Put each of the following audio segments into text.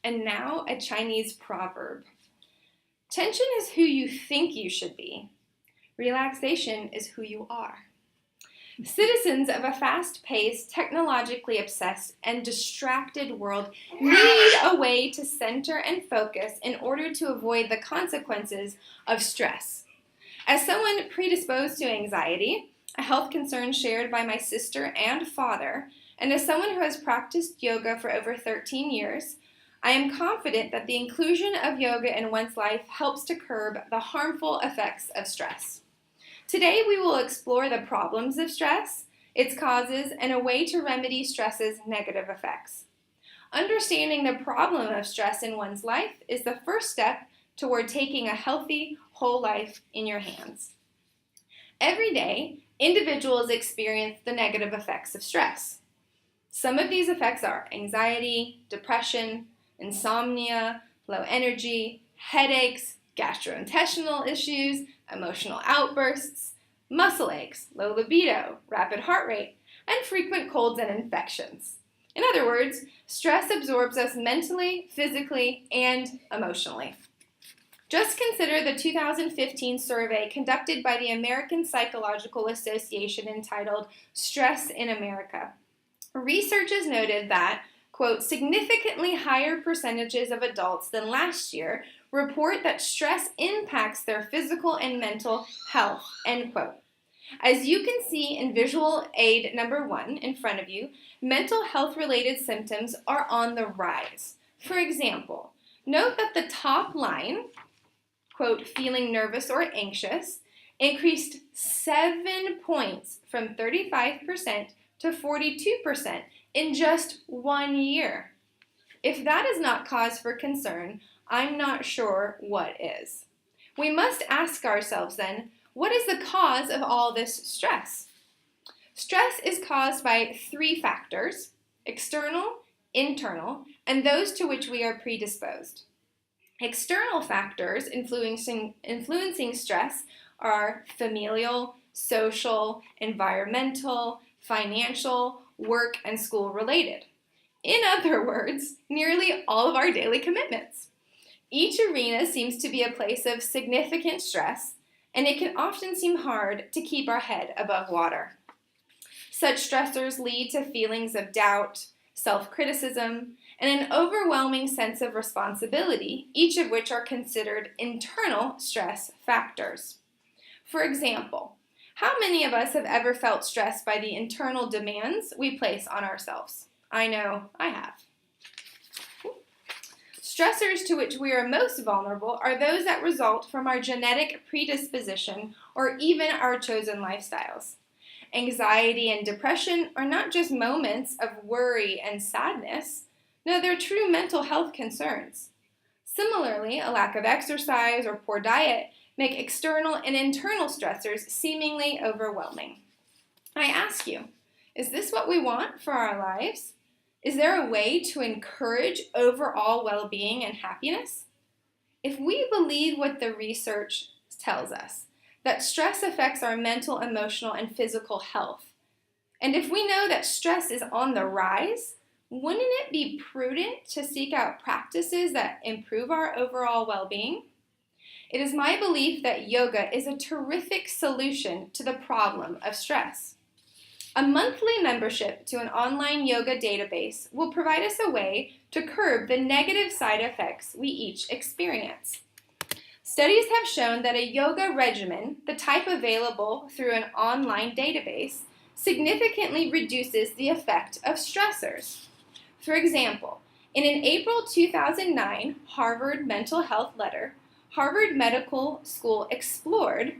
And now a Chinese proverb. Tension is who you think you should be. Relaxation is who you are. Citizens of a fast-paced, technologically obsessed, and distracted world need a way to center and focus in order to avoid the consequences of stress. As someone predisposed to anxiety, a health concern shared by my sister and father, and as someone who has practiced yoga for over 13 years, I am confident that the inclusion of yoga in one's life helps to curb the harmful effects of stress. Today, we will explore the problems of stress, its causes, and a way to remedy stress's negative effects. Understanding the problem of stress in one's life is the first step toward taking a healthy, whole life in your hands. Every day, individuals experience the negative effects of stress. Some of these effects are anxiety, depression, insomnia, low energy, headaches, gastrointestinal issues, emotional outbursts, muscle aches, low libido, rapid heart rate, and frequent colds and infections. In other words, stress absorbs us mentally, physically, and emotionally. Just consider the 2015 survey conducted by the American Psychological Association entitled Stress in America. Researchers noted that, quote, significantly higher percentages of adults than last year report that stress impacts their physical and mental health, end quote. As you can see in visual aid number 1 in front of you, mental health-related symptoms are on the rise. For example, note that the top line, quote, feeling nervous or anxious, increased 7 points from 35% to 42% in just 1 year. If that is not cause for concern, I'm not sure what is. We must ask ourselves then, what is the cause of all this stress? Stress is caused by 3 factors: external, internal, and those to which we are predisposed. External factors influencing stress are familial, social, environmental, financial, work, and school related. In other words, nearly all of our daily commitments. Each arena seems to be a place of significant stress, and it can often seem hard to keep our head above water. Such stressors lead to feelings of doubt, self-criticism, and an overwhelming sense of responsibility, each of which are considered internal stress factors. For example, how many of us have ever felt stressed by the internal demands we place on ourselves? I know I have. Stressors to which we are most vulnerable are those that result from our genetic predisposition or even our chosen lifestyles. Anxiety and depression are not just moments of worry and sadness. No, they're true mental health concerns. Similarly, a lack of exercise or poor diet make external and internal stressors seemingly overwhelming. I ask you, is this what we want for our lives? Is there a way to encourage overall well-being and happiness? If we believe what the research tells us, that stress affects our mental, emotional, and physical health, and if we know that stress is on the rise, wouldn't it be prudent to seek out practices that improve our overall well-being? It is my belief that yoga is a terrific solution to the problem of stress. A monthly membership to an online yoga database will provide us a way to curb the negative side effects we each experience. Studies have shown that a yoga regimen, the type available through an online database, significantly reduces the effect of stressors. For example, in an April 2009 Harvard Mental Health letter, Harvard Medical School explored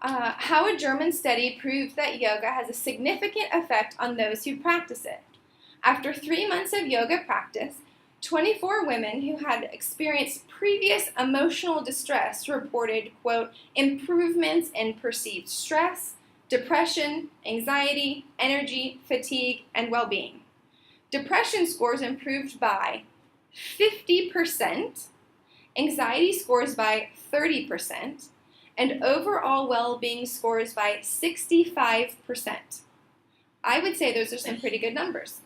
how a German study proved that yoga has a significant effect on those who practice it. After 3 months of yoga practice, 24 women who had experienced previous emotional distress reported, quote, improvements in perceived stress, depression, anxiety, energy, fatigue, and well-being. Depression scores improved by 50%, anxiety scores by 30%, and overall well-being scores by 65%. I would say those are some pretty good numbers.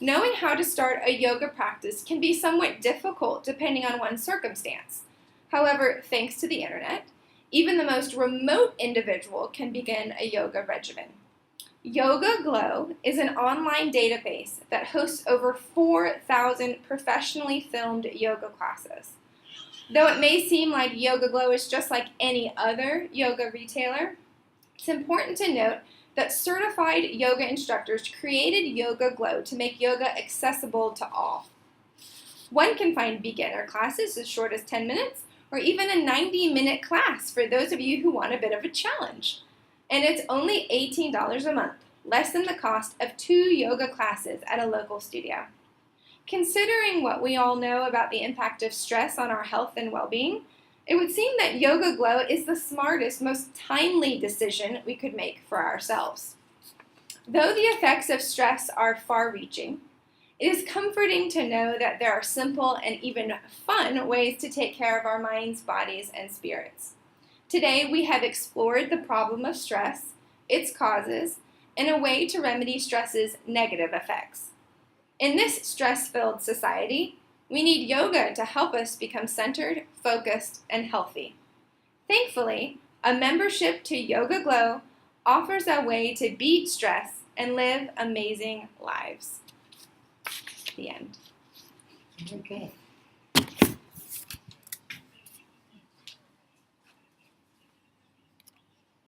Knowing how to start a yoga practice can be somewhat difficult depending on one's circumstance. However, thanks to the internet, even the most remote individual can begin a yoga regimen. Yoga Glow is an online database that hosts over 4,000 professionally filmed yoga classes. Though it may seem like Yoga Glow is just like any other yoga retailer, it's important to note that certified yoga instructors created Yoga Glow to make yoga accessible to all. One can find beginner classes as short as 10 minutes, or even a 90-minute class for those of you who want a bit of a challenge. And it's only $18 a month, less than the cost of 2 yoga classes at a local studio. Considering what we all know about the impact of stress on our health and well-being, it would seem that Yoga Glow is the smartest, most timely decision we could make for ourselves. Though the effects of stress are far-reaching, it is comforting to know that there are simple and even fun ways to take care of our minds, bodies, and spirits. Today, we have explored the problem of stress, its causes, and a way to remedy stress's negative effects. In this stress-filled society, we need yoga to help us become centered, focused, and healthy. Thankfully, a membership to Yoga Glow offers a way to beat stress and live amazing lives. The end. Okay.